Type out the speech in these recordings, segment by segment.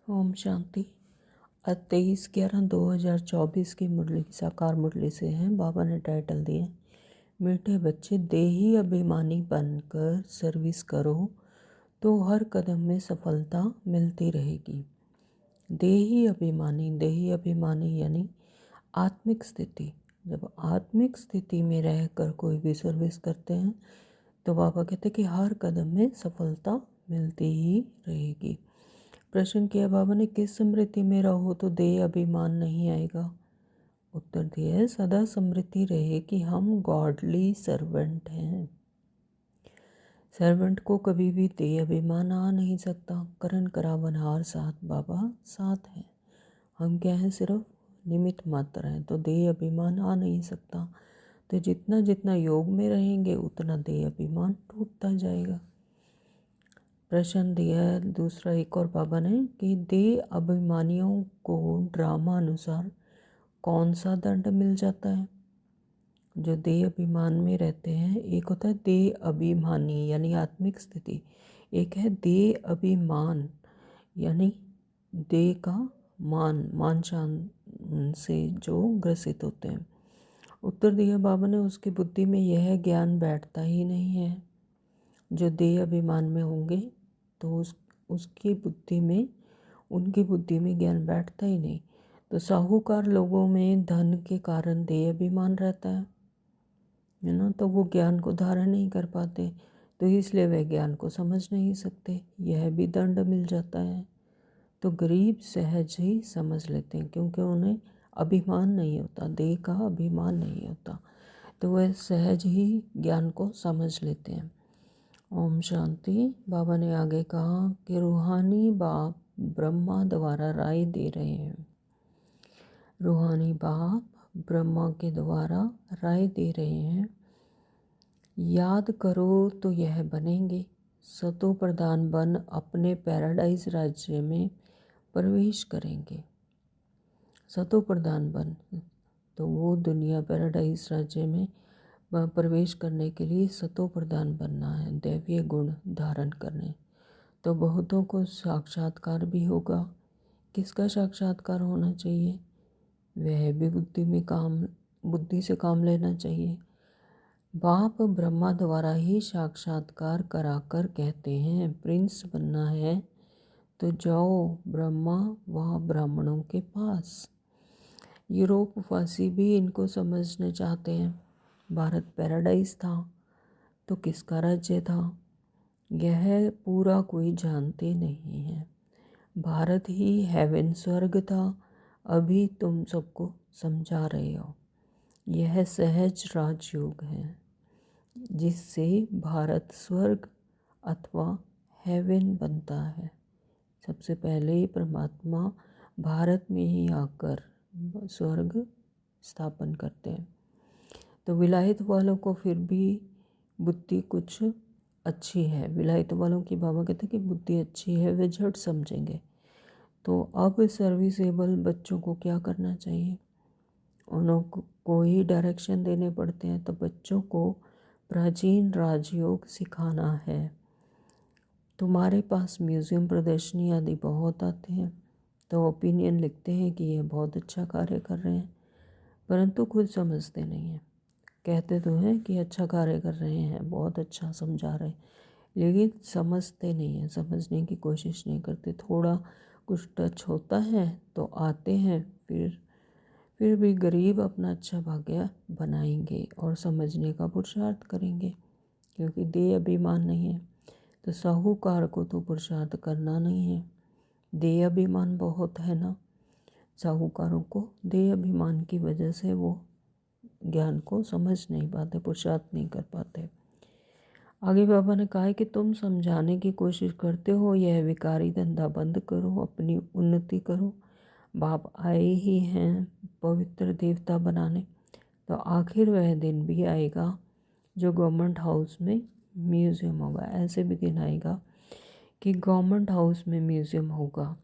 ओम शांति। 23/11/2024 की मुरली साकार मुरली से हैं। बाबा ने टाइटल दिए, मीठे बच्चे देही अभिमानी बनकर सर्विस करो तो हर कदम में सफलता मिलती रहेगी। देही अभिमानी यानी आत्मिक स्थिति। जब आत्मिक स्थिति में रहकर कोई भी सर्विस करते हैं तो बाबा कहते हैं कि हर कदम में सफलता मिलती ही रहेगी। प्रश्न किया बाबा ने, किस स्मृति में रहो तो देह अभिमान नहीं आएगा? उत्तर दिया है, सदा स्मृति रहे कि हम गॉडली सर्वेंट हैं। सर्वेंट को कभी भी देह अभिमान आ नहीं सकता। करण करावनहार साथ बाबा साथ हैं। हम क्या हैं? सिर्फ निमित्त मात्र हैं, तो देह अभिमान आ नहीं सकता। तो जितना जितना योग में रहेंगे उतना देह अभिमान टूटता जाएगा। प्रश्न दिया है दूसरा एक और बाबा ने कि देह अभिमानियों को ड्रामा अनुसार कौन सा दंड मिल जाता है? जो देह अभिमान में रहते हैं, एक होता है देह अभिमानी यानी आत्मिक स्थिति, एक है देह अभिमान यानी देह का मान शान से जो ग्रसित होते हैं। उत्तर दिया बाबा ने, उसकी बुद्धि में यह ज्ञान बैठता ही नहीं है। जो देह अभिमान में होंगे तो उनकी बुद्धि में ज्ञान बैठता ही नहीं। तो साहूकार लोगों में धन के कारण देह अभिमान रहता है ना, तो वो ज्ञान को धारण नहीं कर पाते, तो इसलिए वे ज्ञान को समझ नहीं सकते। यह भी दंड मिल जाता है। तो गरीब सहज ही समझ लेते हैं क्योंकि उन्हें अभिमान नहीं होता, देह का अभिमान नहीं होता, तो वह सहज ही ज्ञान को समझ लेते हैं। ओम शांति। बाबा ने आगे कहा कि रूहानी बाप ब्रह्मा द्वारा राय दे रहे हैं। रूहानी बाप ब्रह्मा के द्वारा राय दे रहे हैं, याद करो तो यह बनेंगे। सतो प्रधान बन अपने पैराडाइज राज्य में प्रवेश करेंगे। सतो प्रधान बन, तो वो दुनिया पैराडाइज राज्य में प्रवेश करने के लिए सतो प्रधान बनना है, दैवीय गुण धारण करने। तो बहुतों को साक्षात्कार भी होगा। किसका साक्षात्कार होना चाहिए? वह भी बुद्धि से काम लेना चाहिए। बाप ब्रह्मा द्वारा ही साक्षात्कार कराकर कहते हैं, प्रिंस बनना है तो जाओ ब्रह्मा व ब्राह्मणों के पास। यूरोप वासी भी इनको समझना चाहते हैं। भारत पैराडाइज था तो किसका राज्य था? यह पूरा कोई जानते नहीं है। भारत ही हेवन स्वर्ग था। अभी तुम सबको समझा रहे हो। यह सहज राजयोग है जिससे भारत स्वर्ग अथवा हेवन बनता है। सबसे पहले परमात्मा भारत में ही आकर स्वर्ग स्थापन करते हैं। तो विलायत वालों को फिर भी बुद्धि कुछ अच्छी है। विलायत वालों की बाबा कहते हैं कि बुद्धि अच्छी है, वे झट समझेंगे। तो अब सर्विसेबल बच्चों को क्या करना चाहिए? उनको ही डायरेक्शन देने पड़ते हैं। तो बच्चों को प्राचीन राजयोग सिखाना है। तुम्हारे पास म्यूज़ियम प्रदर्शनी आदि बहुत आते हैं, तो ओपिनियन लिखते हैं कि ये बहुत अच्छा कार्य कर रहे हैं, परंतु खुद समझते नहीं हैं। कहते तो हैं कि अच्छा कार्य कर रहे हैं, बहुत अच्छा समझा रहे हैं, लेकिन समझते नहीं हैं, समझने की कोशिश नहीं करते। थोड़ा कुछ टच होता है तो आते हैं, फिर भी गरीब अपना अच्छा भाग्य बनाएंगे और समझने का पुरुषार्थ करेंगे, क्योंकि देह अभिमान नहीं है। तो साहूकार को तो पुरुषार्थ करना नहीं है, देह अभिमान बहुत है ना। साहूकारों को देह अभिमान की वजह से वो ज्ञान को समझ नहीं पाते, पुरुषार्थ नहीं कर पाते। आगे बाबा ने कहा है कि तुम समझाने की कोशिश करते हो, यह विकारी धंधा बंद करो, अपनी उन्नति करो। बाप आए ही हैं पवित्र देवता बनाने, तो आखिर वह दिन भी आएगा जो गवर्नमेंट हाउस में म्यूज़ियम होगा। ऐसे भी दिन आएगा कि गवर्नमेंट हाउस में म्यूज़ियम होगा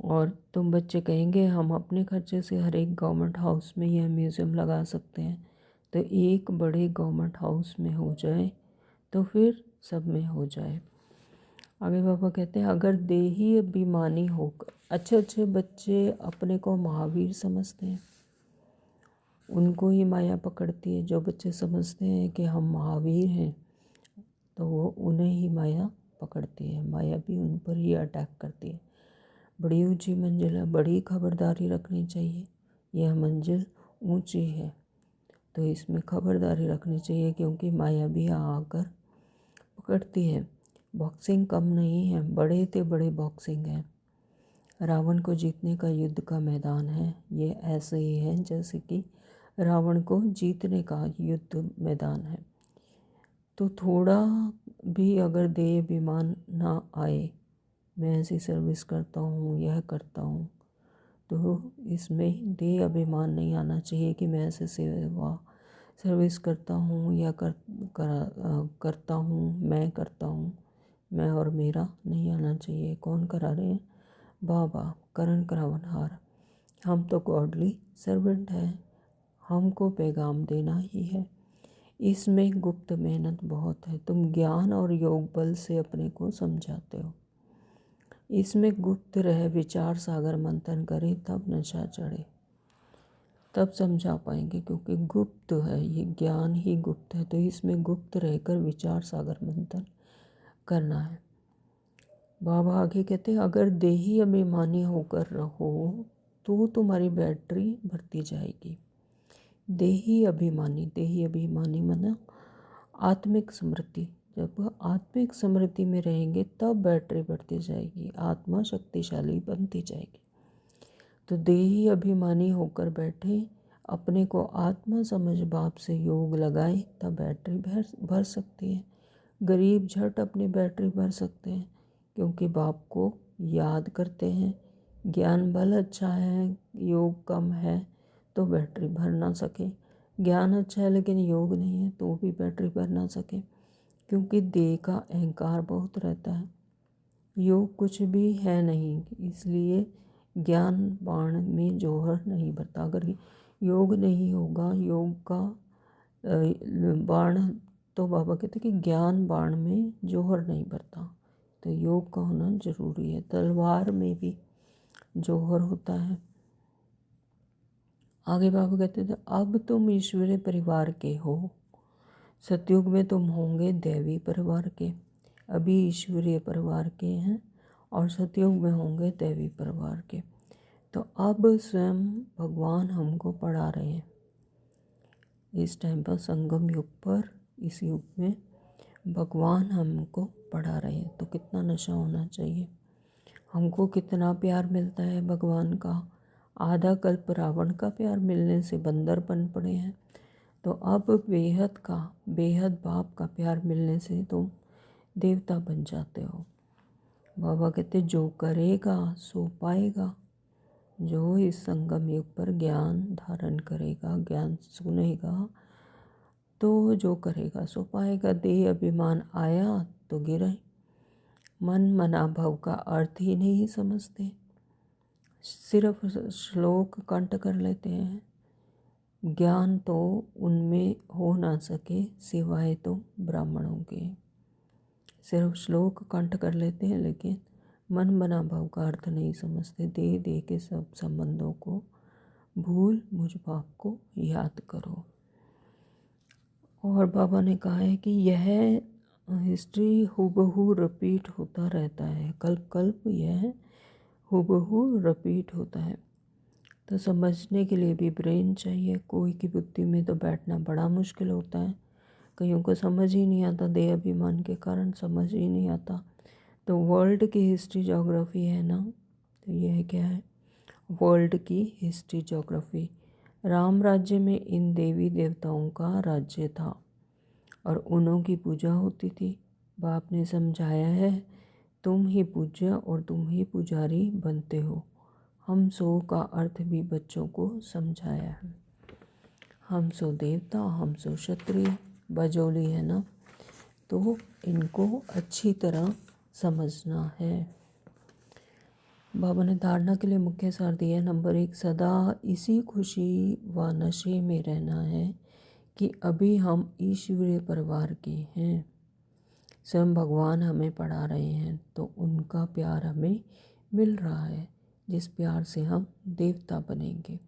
और तुम बच्चे कहेंगे हम अपने खर्चे से हर एक गवर्नमेंट हाउस में यह म्यूज़ियम लगा सकते हैं। तो एक बड़े गवर्नमेंट हाउस में हो जाए तो फिर सब में हो जाए। आगे बाबा कहते हैं अगर देही अभिमानी होकर, अच्छे अच्छे बच्चे अपने को महावीर समझते हैं, उनको ही माया पकड़ती है। जो बच्चे समझते हैं कि हम महावीर हैं तो वो उन्हें ही माया पकड़ती है, माया भी उन पर ही अटैक करती है। बड़ी ऊंची मंजिल है, बड़ी खबरदारी रखनी चाहिए। यह मंजिल ऊंची है तो इसमें खबरदारी रखनी चाहिए, क्योंकि माया भी आकर पकड़ती है। बॉक्सिंग कम नहीं है, बड़े से बड़े बॉक्सिंग है। रावण को जीतने का युद्ध का मैदान है। ये ऐसे ही है जैसे कि रावण को जीतने का युद्ध मैदान है। तो थोड़ा भी अगर देह अभिमान ना आए, मैं ऐसी सर्विस करता हूँ, यह करता हूँ, तो इसमें देह अभिमान नहीं आना चाहिए कि मैं ऐसे सेवा सर्विस करता हूँ या करता हूँ, मैं करता हूँ, मैं और मेरा नहीं आना चाहिए। कौन करा रहे हैं? बाबा करण करावनहार। हम तो गॉडली सर्वेंट हैं, हमको पैगाम देना ही है। इसमें गुप्त मेहनत बहुत है। तुम ज्ञान और योग बल से अपने को समझाते हो, इसमें गुप्त रहे विचार सागर मंथन करें तब नशा चढ़े, तब समझा पाएंगे, क्योंकि गुप्त है, ये ज्ञान ही गुप्त है। तो इसमें गुप्त रहकर विचार सागर मंथन करना है। बाबा आगे कहते हैं अगर देही अभिमानी होकर रहो तो तुम्हारी बैटरी भरती जाएगी। देही अभिमानी माना आत्मिक स्मृति। जब आत्मिक स्मृति में रहेंगे तब बैटरी बढ़ती जाएगी, आत्मा शक्तिशाली बनती जाएगी। तो देही अभिमानी होकर बैठे, अपने को आत्मा समझ भाव से योग लगाए, तब बैटरी भर सकती है। गरीब झट अपनी बैटरी भर सकते हैं, क्योंकि बाप को याद करते हैं। ज्ञान बल अच्छा है, योग कम है तो बैटरी भर ना सके। ज्ञान अच्छा है लेकिन योग नहीं है तो भी बैटरी भर ना सके, क्योंकि देह का अहंकार बहुत रहता है। योग कुछ भी है नहीं, इसलिए ज्ञान बाण में जौहर नहीं भरता। अगर योग नहीं होगा, योग का बाण, तो बाबा कहते कि ज्ञान बाण में जौहर नहीं भरता। तो योग का होना जरूरी है। तलवार में भी जौहर होता है। आगे बाबा कहते थे अब तुम ईश्वरीय परिवार के हो, सतयुग में तुम होंगे दैवी परिवार के। अभी ईश्वरीय परिवार के हैं और सतयुग में होंगे दैवी परिवार के। तो अब स्वयं भगवान हमको पढ़ा रहे हैं इस टाइम पर, संगम युग पर, इस युग में भगवान हमको पढ़ा रहे हैं। तो कितना नशा होना चाहिए। हमको कितना प्यार मिलता है भगवान का। आधा कल्प रावण का प्यार मिलने से बंदर बन पड़े हैं, तो अब बेहद बाप का प्यार मिलने से तुम देवता बन जाते हो। बाबा कहते जो करेगा सो पाएगा। जो इस संगम युग पर ज्ञान धारण करेगा, ज्ञान सुनेगा, तो जो करेगा सो पाएगा। देह अभिमान आया तो गिरे। मन मना भव का अर्थ ही नहीं समझते, सिर्फ श्लोक कंठ कर लेते हैं। ज्ञान तो उनमें हो ना सके सिवाय तो ब्राह्मणों के। सिर्फ श्लोक कंठ कर लेते हैं लेकिन मन मना भाव का अर्थ नहीं समझते। दे दे के सब संबंधों को भूल मुझ बाप को याद करो। और बाबा ने कहा है कि यह हिस्ट्री हुबहू रिपीट होता रहता है, कल्प कल्प यह हुबहू रिपीट होता है। तो समझने के लिए भी ब्रेन चाहिए। कोई की बुद्धि में तो बैठना बड़ा मुश्किल होता है। कईयों को समझ ही नहीं आता, देह अभिमान के कारण समझ ही नहीं आता। तो वर्ल्ड की हिस्ट्री ज्योग्राफी है ना, तो यह क्या है? वर्ल्ड की हिस्ट्री ज्योग्राफी। राम राज्य में इन देवी देवताओं का राज्य था और उन्हों की पूजा होती थी। बाप ने समझाया है तुम ही पूज्य और तुम ही पुजारी बनते हो। हम सो का अर्थ भी बच्चों को समझाया है। हम सो देवता, हम सो क्षत्रिय, बजौली है ना, तो इनको अच्छी तरह समझना है। बाबा ने धारणा के लिए मुख्य सार दिया। नंबर 1, सदा इसी खुशी व नशे में रहना है कि अभी हम ईश्वरीय परिवार के हैं। स्वयं भगवान हमें पढ़ा रहे हैं, तो उनका प्यार हमें मिल रहा है, जिस प्यार से हम देवता बनेंगे।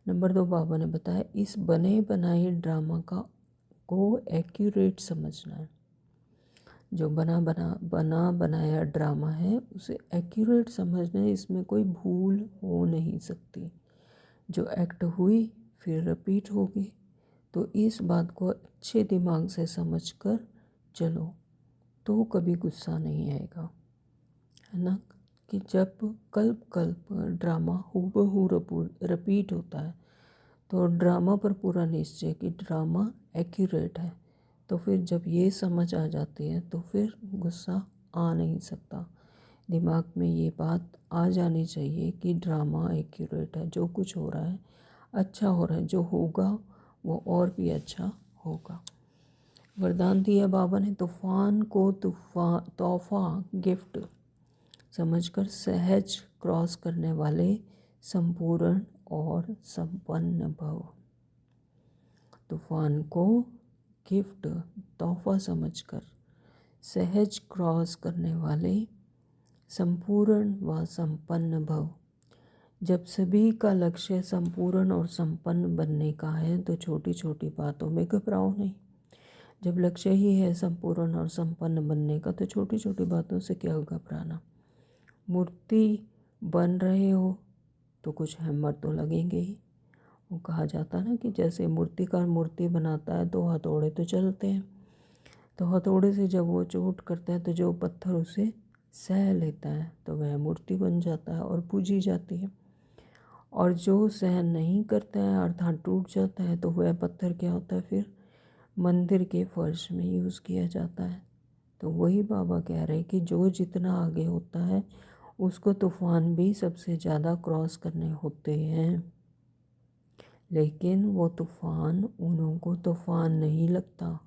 नंबर 2, बाबा ने बताया इस बने बनाए ड्रामा को एक्यूरेट समझना है। जो बना बनाया ड्रामा है उसे एक्यूरेट समझना है, इसमें कोई भूल हो नहीं सकती। जो एक्ट हुई फिर रिपीट होगी, तो इस बात को अच्छे दिमाग से समझकर चलो, तो कभी गुस्सा नहीं आएगा, है ना। कि जब कल्प ड्रामा हूबहू रिपीट होता है, तो ड्रामा पर पूरा निश्चय कि ड्रामा एक्यूरेट है, तो फिर जब ये समझ आ जाती है तो फिर गुस्सा आ नहीं सकता। दिमाग में ये बात आ जानी चाहिए कि ड्रामा एक्यूरेट है, जो कुछ हो रहा है अच्छा हो रहा है, जो होगा वो और भी अच्छा होगा। वरदान दिया बाबा ने, तूफान को तोहफा गिफ्ट समझकर सहज क्रॉस करने वाले संपूर्ण और संपन्न भव। तूफान को गिफ्ट तोहफा समझकर सहज क्रॉस करने वाले संपूर्ण व संपन्न भव। जब सभी का लक्ष्य संपूर्ण और संपन्न बनने का है, तो छोटी छोटी बातों में घबराओ नहीं। जब लक्ष्य ही है संपूर्ण और संपन्न बनने का, तो छोटी छोटी बातों से क्या घबराना। मूर्ति बन रहे हो तो कुछ हिम्मत तो लगेंगे ही। वो कहा जाता है ना कि जैसे मूर्तिकार मूर्ति बनाता है तो हथौड़े तो चलते हैं, तो हथौड़े से जब वो चोट करता है तो जो पत्थर उसे सह लेता है तो वह मूर्ति बन जाता है और पूजी जाती है। और जो सहन नहीं करता है अर्थात टूट जाता है, तो वह पत्थर क्या होता है, फिर मंदिर के फर्श में यूज़ किया जाता है। तो वही बाबा कह रहे हैं कि जो जितना आगे होता है उसको तूफान भी सबसे ज़्यादा क्रॉस करने होते हैं, लेकिन वो तूफान उन्हों को तूफान नहीं लगता,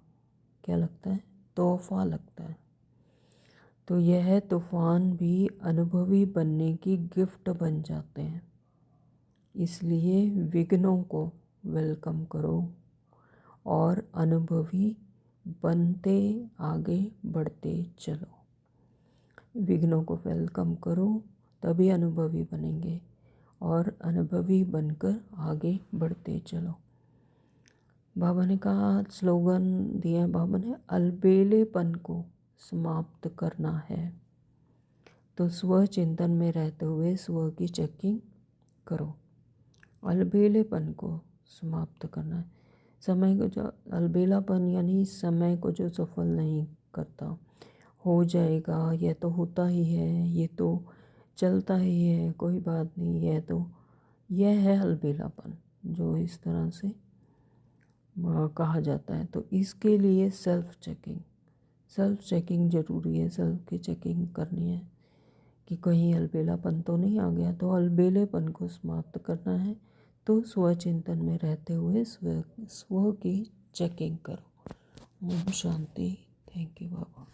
क्या लगता है, तोहफा लगता है। तो यह तूफान भी अनुभवी बनने की गिफ्ट बन जाते हैं। इसलिए विघ्नों को वेलकम करो और अनुभवी बनते आगे बढ़ते चलो। विघ्नों को वेलकम करो, तभी अनुभवी बनेंगे और अनुभवी बनकर आगे बढ़ते चलो। बाबा ने कहा, स्लोगन दिया बाबा ने, अलबेलेपन को समाप्त करना है, तो स्व चिंतन में रहते हुए स्व की चेकिंग करो। अलबेलेपन को समाप्त करना है। समय को जो अलबेलापन यानी समय को जो सफल नहीं करता, हो जाएगा, यह तो होता ही है, ये तो चलता ही है, कोई बात नहीं, यह है अलबेलापन जो इस तरह से कहा जाता है। तो इसके लिए सेल्फ चेकिंग ज़रूरी है। सेल्फ की चेकिंग करनी है कि कहीं अलबेलापन तो नहीं आ गया। तो अलबेलेपन को समाप्त करना है, तो स्वचिंतन में रहते हुए स्व की चेकिंग करो। ओम शांति। Thank you Baba.